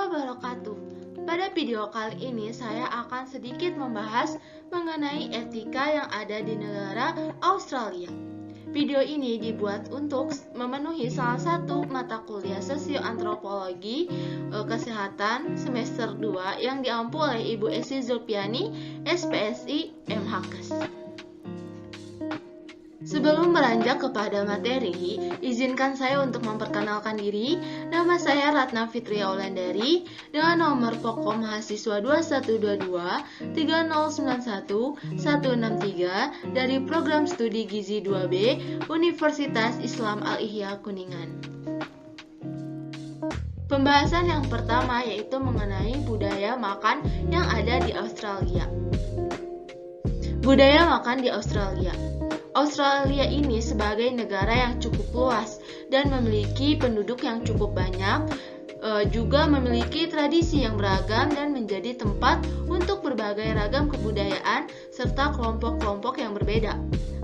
wabarakatuh. Pada video kali ini saya akan sedikit membahas mengenai etika yang ada di negara Australia. Video ini dibuat untuk memenuhi salah satu mata kuliah sosioantropologi kesehatan semester 2 yang diampu oleh Ibu Esi Zulpiani, SPSI MHKes. Sebelum beranjak kepada materi, izinkan saya untuk memperkenalkan diri. Nama saya Ratna Fitria Wulandari dengan nomor pokok mahasiswa 2122 3091 163 dari program studi Gizi 2B Universitas Islam Al-Ihya Kuningan. Pembahasan yang pertama yaitu mengenai budaya makan yang ada di Australia. Budaya makan di Australia. Australia ini sebagai negara yang cukup luas dan memiliki penduduk yang cukup banyak, juga memiliki tradisi yang beragam dan menjadi tempat untuk berbagai ragam kebudayaan serta kelompok-kelompok yang berbeda.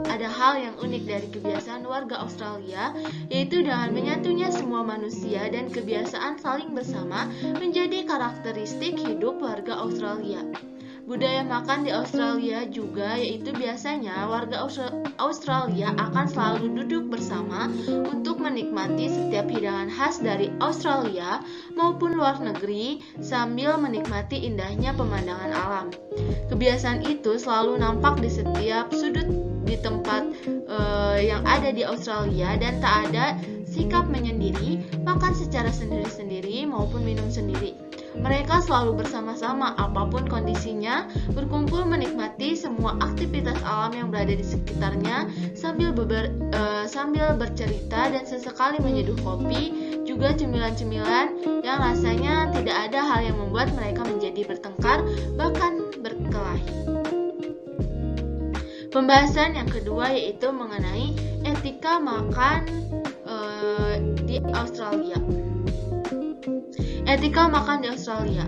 Ada hal yang unik dari kebiasaan warga Australia, yaitu dengan menyatunya semua manusia dan kebiasaan saling bersama menjadi karakteristik hidup warga Australia. Budaya makan di Australia juga yaitu biasanya warga Australia akan selalu duduk bersama untuk menikmati setiap hidangan khas dari Australia maupun luar negeri sambil menikmati indahnya pemandangan alam. Kebiasaan itu selalu nampak di setiap sudut di tempat yang ada di Australia dan tak ada sikap menyendiri, makan secara sendiri-sendiri maupun minum sendiri. Mereka selalu bersama-sama apapun kondisinya, berkumpul menikmati semua aktivitas alam yang berada di sekitarnya sambil bercerita dan sesekali menyeduh kopi, juga cemilan-cemilan yang rasanya tidak ada hal yang membuat mereka menjadi bertengkar, bahkan berkelahi. Pembahasan yang kedua yaitu mengenai etika makan di Australia. Etika makan di Australia.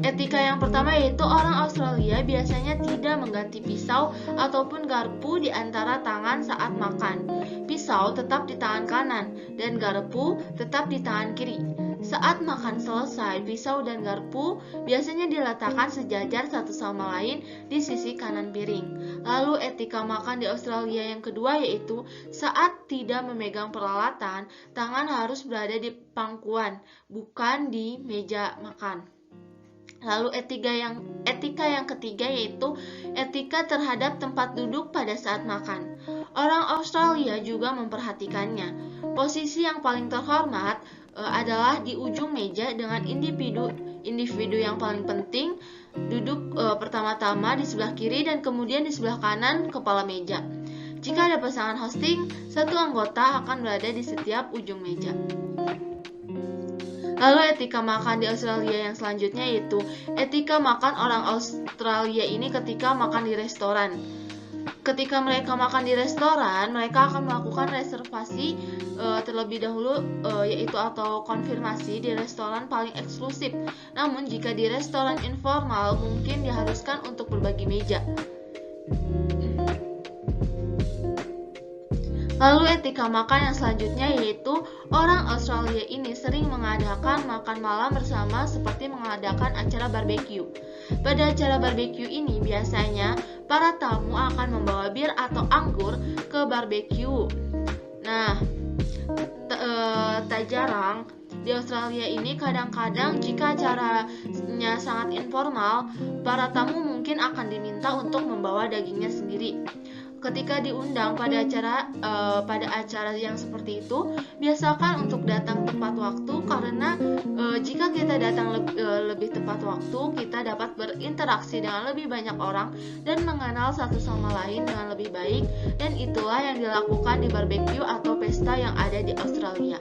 Etika yang pertama yaitu orang Australia biasanya tidak mengganti pisau ataupun garpu di antara tangan saat makan. Pisau tetap di tangan kanan dan garpu tetap di tangan kiri. Saat makan selesai, pisau dan garpu biasanya diletakkan sejajar satu sama lain di sisi kanan piring. Lalu etika makan di Australia yang kedua yaitu saat tidak memegang peralatan, tangan harus berada di pangkuan, bukan di meja makan. Lalu etika yang ketiga yaitu etika terhadap tempat duduk pada saat makan. Orang Australia juga memperhatikannya. Posisi yang paling terhormat adalah di ujung meja dengan individu yang paling penting duduk pertama-tama di sebelah kiri dan kemudian di sebelah kanan kepala meja. Jika ada pasangan hosting, satu anggota akan berada di setiap ujung meja. Lalu etika makan di Australia yang selanjutnya yaitu etika makan orang Australia ini ketika makan di restoran. Ketika mereka makan di restoran, mereka akan melakukan reservasi terlebih dahulu yaitu atau konfirmasi di restoran paling eksklusif. Namun jika di restoran informal mungkin diharuskan untuk berbagi meja. Lalu etika makan yang selanjutnya yaitu orang Australia ini sering mengadakan makan malam bersama seperti mengadakan acara barbeque. Pada acara barbeque ini biasanya para tamu akan membawa bir atau anggur ke barbeque. Nah, tak jarang di Australia ini kadang-kadang jika acaranya sangat informal, para tamu mungkin akan diminta untuk membawa dagingnya sendiri. Ketika diundang pada acara yang seperti itu, biasakan untuk datang tepat waktu karena jika kita datang lebih tepat waktu, kita dapat berinteraksi dengan lebih banyak orang dan mengenal satu sama lain dengan lebih baik, dan itulah yang dilakukan di barbeque atau pesta yang ada di Australia.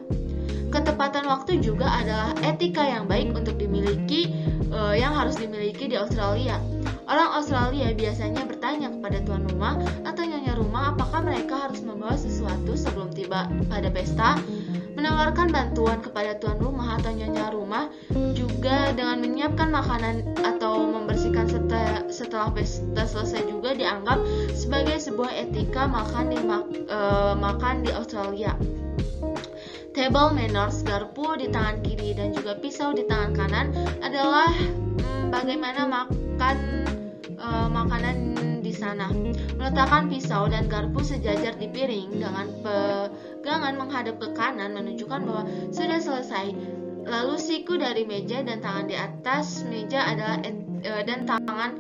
Ketepatan waktu juga adalah etika yang baik untuk dimiliki yang harus dimiliki di Australia. Orang Australia biasanya bertanya kepada tuan rumah atau nyonya rumah apakah mereka harus membawa sesuatu sebelum tiba pada pesta. Menawarkan bantuan kepada tuan rumah atau nyonya rumah juga dengan menyiapkan makanan atau membersihkan setelah pesta selesai juga dianggap sebagai sebuah etika makan di Australia. table manners, garpu di tangan kiri dan juga pisau di tangan kanan adalah bagaimana makanan di sana. Meletakkan pisau dan garpu sejajar di piring dengan pegangan menghadap ke kanan menunjukkan bahwa sudah selesai. Lalu siku dari meja dan tangan di atas meja adalah dan tangan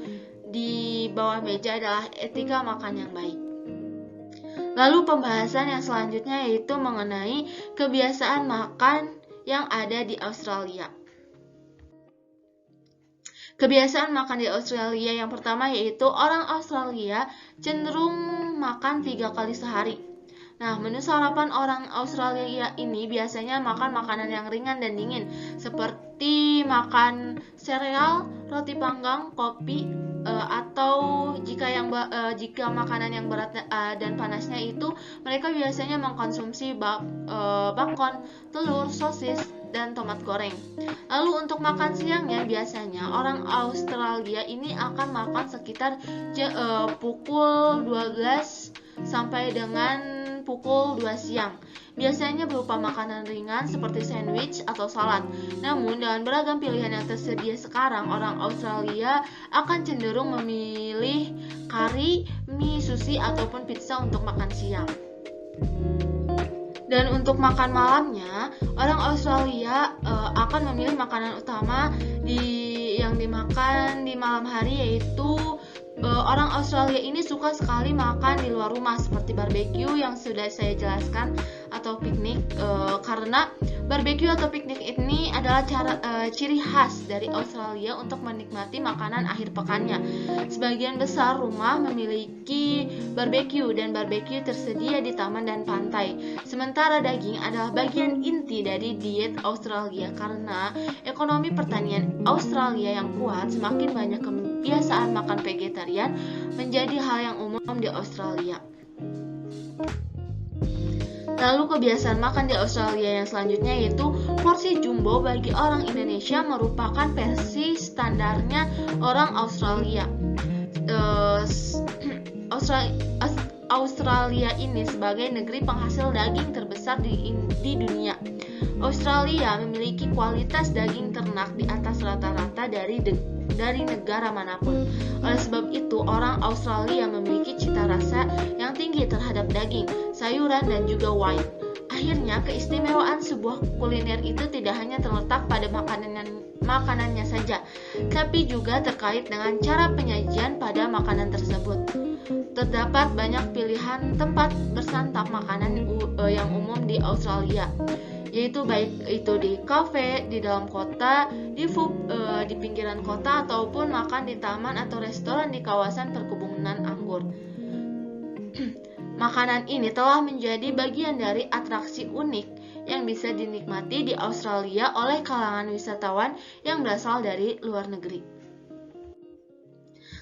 di bawah meja adalah etika makan yang baik. Lalu pembahasan yang selanjutnya yaitu mengenai kebiasaan makan yang ada di Australia. Kebiasaan makan di Australia yang pertama yaitu orang Australia cenderung makan 3 kali sehari. Nah, menu sarapan orang Australia ini biasanya makan makanan yang ringan dan dingin, seperti makan sereal, roti panggang, kopi, atau jika makanan yang berat dan panasnya itu mereka biasanya mengkonsumsi bacon, telur, sosis, dan tomat goreng. Lalu untuk makan siangnya biasanya orang Australia ini akan makan sekitar pukul 12 sampai dengan pukul 2 siang. Biasanya berupa makanan ringan seperti sandwich atau salad. Namun dengan beragam pilihan yang tersedia sekarang, orang Australia akan cenderung memilih kari, mie, sushi, ataupun pizza untuk makan siang. Dan untuk makan malamnya, orang Australia akan memilih makanan utama yang dimakan di malam hari yaitu orang Australia ini suka sekali makan di luar rumah seperti barbecue yang sudah saya jelaskan atau piknik, karena barbecue atau piknik ini adalah ciri khas dari Australia untuk menikmati makanan akhir pekannya. Sebagian besar rumah memiliki barbecue dan barbecue tersedia di taman dan pantai. Sementara daging adalah bagian inti dari diet Australia karena ekonomi pertanian Australia yang kuat, semakin banyak kebiasaan makan vegetarian menjadi hal yang umum di Australia. Lalu kebiasaan makan di Australia yang selanjutnya yaitu porsi jumbo bagi orang Indonesia merupakan versi standarnya orang Australia. Australia ini sebagai negeri penghasil daging terbesar di dunia. Australia memiliki kualitas daging ternak di atas rata-rata dari negara manapun. Oleh sebab itu, orang Australia memiliki cita rasa yang tinggi terhadap daging, sayuran, dan juga wine. Akhirnya, keistimewaan sebuah kuliner itu tidak hanya terletak pada makanannya saja, tapi juga terkait dengan cara penyajian pada makanan tersebut. Terdapat banyak pilihan tempat bersantap makanan yang umum di Australia, yaitu baik itu di kafe, di dalam kota, di pinggiran kota, ataupun makan di taman atau restoran di kawasan perkebunan anggur. Makanan ini telah menjadi bagian dari atraksi unik yang bisa dinikmati di Australia oleh kalangan wisatawan yang berasal dari luar negeri.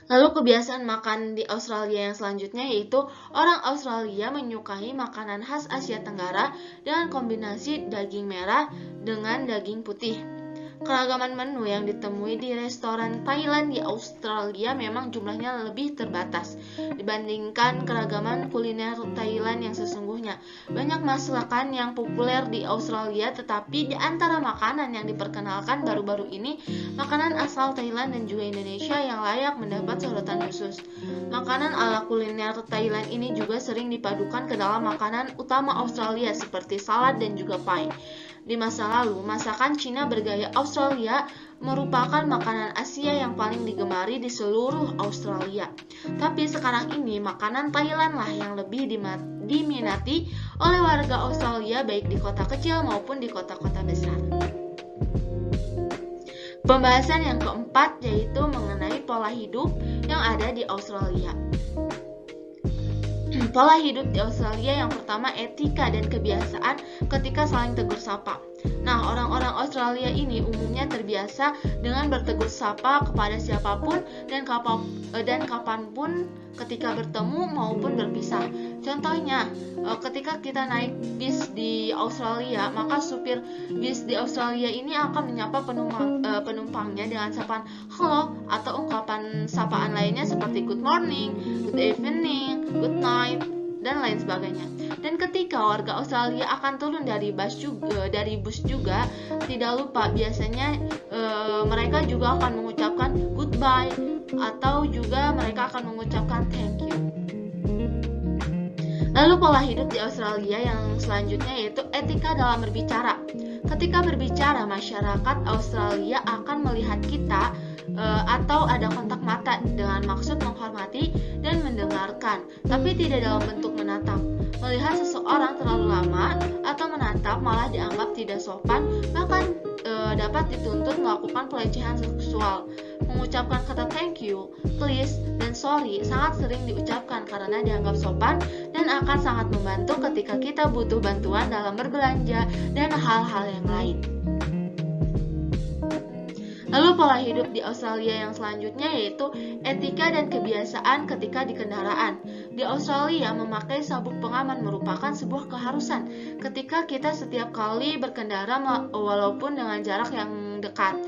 Lalu kebiasaan makan di Australia yang selanjutnya yaitu orang Australia menyukai makanan khas Asia Tenggara dengan kombinasi daging merah dengan daging putih. Keragaman menu yang ditemui di restoran Thailand di Australia memang jumlahnya lebih terbatas dibandingkan keragaman kuliner Thailand yang sesungguhnya. Banyak masakan yang populer di Australia, tetapi di antara makanan yang diperkenalkan baru-baru ini, makanan asal Thailand dan juga Indonesia yang layak mendapat sorotan khusus. Makanan ala kuliner Thailand ini juga sering dipadukan ke dalam makanan utama Australia seperti salad dan juga pie. Di masa lalu, masakan Cina bergaya Australia merupakan makanan Asia yang paling digemari di seluruh Australia. Tapi sekarang ini, makanan Thailand lah yang lebih diminati oleh warga Australia baik di kota kecil maupun di kota-kota besar. Pembahasan yang keempat yaitu mengenai pola hidup yang ada di Australia. Pola hidup di Australia yang pertama etika dan kebiasaan ketika saling tegur sapa. Nah, orang-orang Australia ini umumnya terbiasa dengan bertegur sapa kepada siapapun dan kapanpun ketika bertemu maupun berpisah. Contohnya, ketika kita naik bis di Australia, maka supir bis di Australia ini akan menyapa penumpangnya dengan sapaan halo atau ungkapan sapaan lainnya seperti good morning, good evening, good night, dan lain sebagainya. Dan ketika warga Australia akan turun dari bus juga, tidak lupa biasanya mereka juga akan mengucapkan goodbye atau juga mereka akan mengucapkan thank you. Lalu pola hidup di Australia yang selanjutnya yaitu etika dalam berbicara. Ketika berbicara, masyarakat Australia akan melihat kita atau ada kontak mata dengan maksud menghormati dan mendengarkan, tapi tidak dalam bentuk menatap. Melihat seseorang terlalu lama atau menatap malah dianggap tidak sopan, bahkan dapat dituntut melakukan pelecehan seksual. Mengucapkan kata thank you, please, dan sorry sangat sering diucapkan karena dianggap sopan dan akan sangat membantu ketika kita butuh bantuan dalam berbelanja dan hal-hal yang lain. Lalu pola hidup di Australia yang selanjutnya yaitu etika dan kebiasaan ketika di kendaraan. Di Australia, memakai sabuk pengaman merupakan sebuah keharusan ketika kita setiap kali berkendara walaupun dengan jarak yang dekat.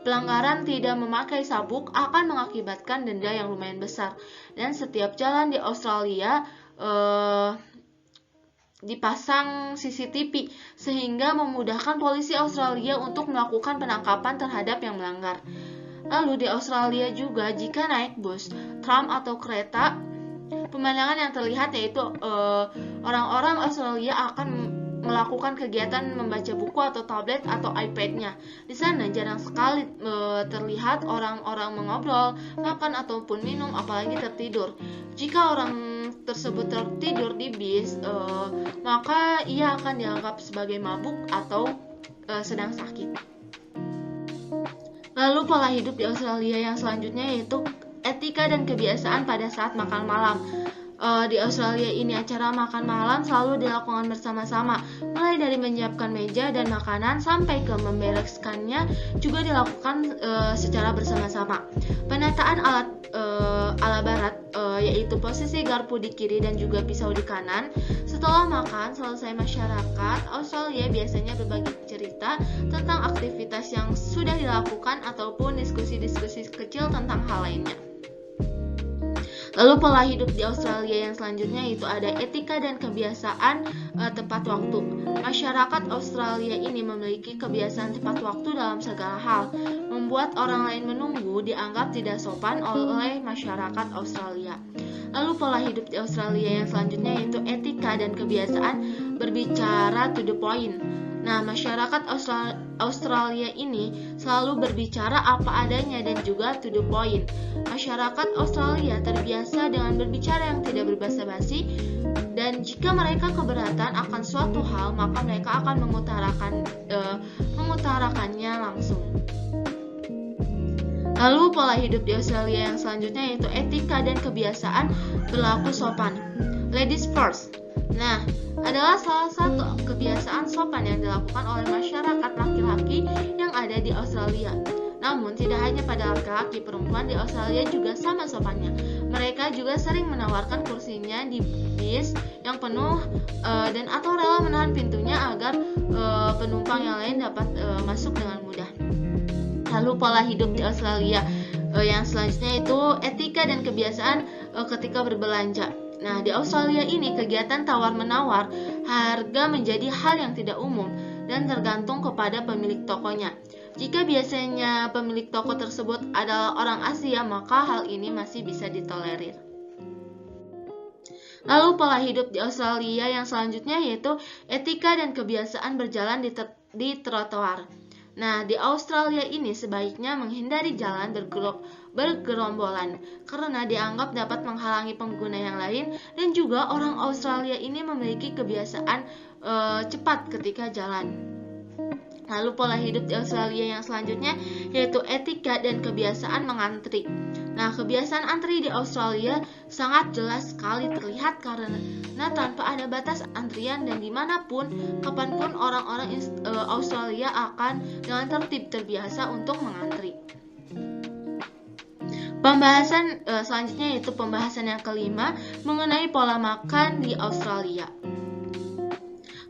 Pelanggaran tidak memakai sabuk akan mengakibatkan denda yang lumayan besar. Dan setiap jalan di Australia dipasang CCTV sehingga memudahkan polisi Australia untuk melakukan penangkapan terhadap yang melanggar. Lalu di Australia juga jika naik bus, tram atau kereta, pemandangan yang terlihat yaitu orang-orang Australia akan melakukan kegiatan membaca buku atau tablet atau iPad-nya. Di sana jarang sekali terlihat orang-orang mengobrol, makan ataupun minum, apalagi tertidur. Jika orang tersebut tertidur di bis, maka ia akan dianggap sebagai mabuk atau sedang sakit. Lalu pola hidup di Australia yang selanjutnya yaitu etika dan kebiasaan pada saat makan malam. Di Australia ini acara makan malam selalu dilakukan bersama-sama, mulai dari menyiapkan meja dan makanan sampai ke membereskannya juga dilakukan secara bersama-sama. Penataan ala barat yaitu posisi garpu di kiri dan juga pisau di kanan. Setelah makan selesai, masyarakat Australia biasanya berbagi cerita tentang aktivitas yang sudah dilakukan ataupun diskusi-diskusi kecil tentang hal lainnya. Lalu pola hidup di Australia yang selanjutnya itu ada etika dan kebiasaan tepat waktu. Masyarakat Australia ini memiliki kebiasaan tepat waktu dalam segala hal. Membuat orang lain menunggu dianggap tidak sopan oleh masyarakat Australia. Lalu pola hidup di Australia yang selanjutnya yaitu etika dan kebiasaan berbicara to the point. Nah, masyarakat Australia ini selalu berbicara apa adanya dan juga to the point. Masyarakat Australia terbiasa dengan berbicara yang tidak berbasa-basi, dan jika mereka keberatan akan suatu hal, maka mereka akan mengutarakannya langsung. Lalu pola hidup di Australia yang selanjutnya yaitu etika dan kebiasaan berlaku sopan. Ladies first. Nah, adalah salah satu kebiasaan sopan yang dilakukan oleh masyarakat laki-laki yang ada di Australia. Namun, tidak hanya pada laki-laki, perempuan di Australia juga sama sopannya. Mereka juga sering menawarkan kursinya di bis yang penuh dan atau rela menahan pintunya agar penumpang yang lain dapat masuk dengan mudah. Lalu pola hidup di Australia yang selanjutnya itu etika dan kebiasaan ketika berbelanja. Nah, di Australia ini kegiatan tawar-menawar harga menjadi hal yang tidak umum dan tergantung kepada pemilik tokonya. Jika biasanya pemilik toko tersebut adalah orang Asia, maka hal ini masih bisa ditolerir. Lalu pola hidup di Australia yang selanjutnya yaitu etika dan kebiasaan berjalan di trotoar. Nah, di Australia ini sebaiknya menghindari jalan bergerombolan karena dianggap dapat menghalangi pengguna yang lain, dan juga orang Australia ini memiliki kebiasaan cepat ketika jalan. Lalu pola hidup di Australia yang selanjutnya yaitu etika dan kebiasaan mengantri. Nah, kebiasaan antri di Australia sangat jelas sekali terlihat karena tanpa ada batas antrian dan dimanapun, kapanpun orang-orang Australia akan dengan tertib terbiasa untuk mengantri. Pembahasan selanjutnya yaitu pembahasan yang kelima mengenai pola makan di Australia.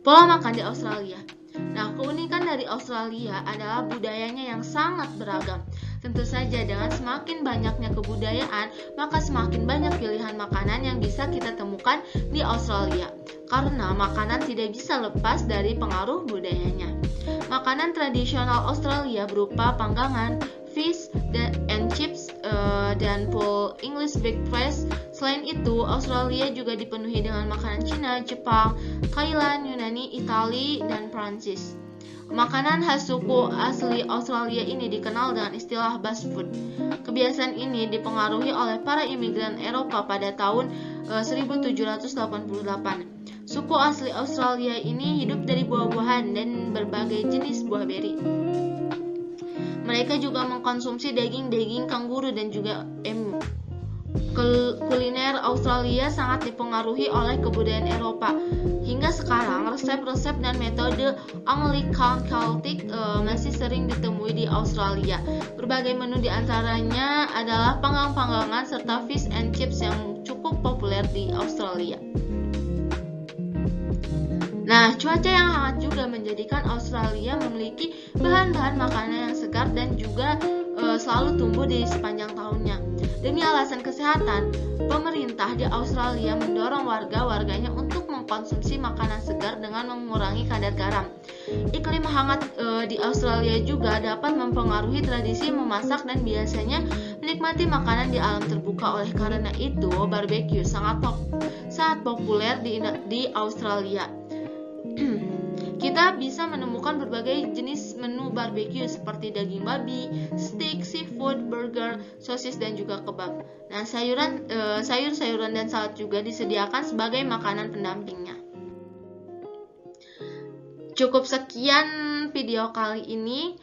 Pola makan di Australia. Nah, keunikan dari Australia adalah budayanya yang sangat beragam. Tentu saja dengan semakin banyaknya kebudayaan, maka semakin banyak pilihan makanan yang bisa kita temukan di Australia. Karena makanan tidak bisa lepas dari pengaruh budayanya. Makanan tradisional Australia berupa panggangan, fish and chips, dan full English breakfast. Selain itu, Australia juga dipenuhi dengan makanan Cina, Jepang, Thailand, Yunani, Italia, dan Prancis. Makanan khas suku asli Australia ini dikenal dengan istilah Basque food. Kebiasaan ini dipengaruhi oleh para imigran Eropa pada tahun 1788. Suku asli Australia ini hidup dari buah-buahan dan berbagai jenis buah beri. Mereka juga mengkonsumsi daging kanguru dan juga emu. Kuliner Australia sangat dipengaruhi oleh kebudayaan Eropa. Hingga sekarang, resep-resep dan metode Anglican Celtic masih sering ditemui di Australia. Berbagai menu diantaranya adalah panggang-panggangan serta fish and chips yang cukup populer di Australia. Nah, cuaca yang hangat juga menjadikan Australia memiliki bahan-bahan makanan yang segar dan juga selalu tumbuh di sepanjang tahunnya. Demi alasan kesehatan, pemerintah di Australia mendorong warga-warganya untuk mengkonsumsi makanan segar dengan mengurangi kadar garam. Iklim hangat di Australia juga dapat mempengaruhi tradisi memasak dan biasanya menikmati makanan di alam terbuka. Oleh karena itu, barbecue sangat populer di Australia. Kita bisa menemukan berbagai jenis menu barbecue seperti daging babi, steak, seafood, burger, sosis, dan juga kebab. Nah, sayur-sayuran dan salad juga disediakan sebagai makanan pendampingnya. Cukup sekian video kali ini,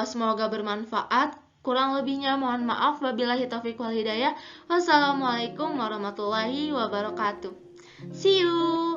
semoga bermanfaat. Kurang lebihnya mohon maaf. Wabillahi taufiq wal hidayah. Wassalamualaikum warahmatullahi wabarakatuh. See you.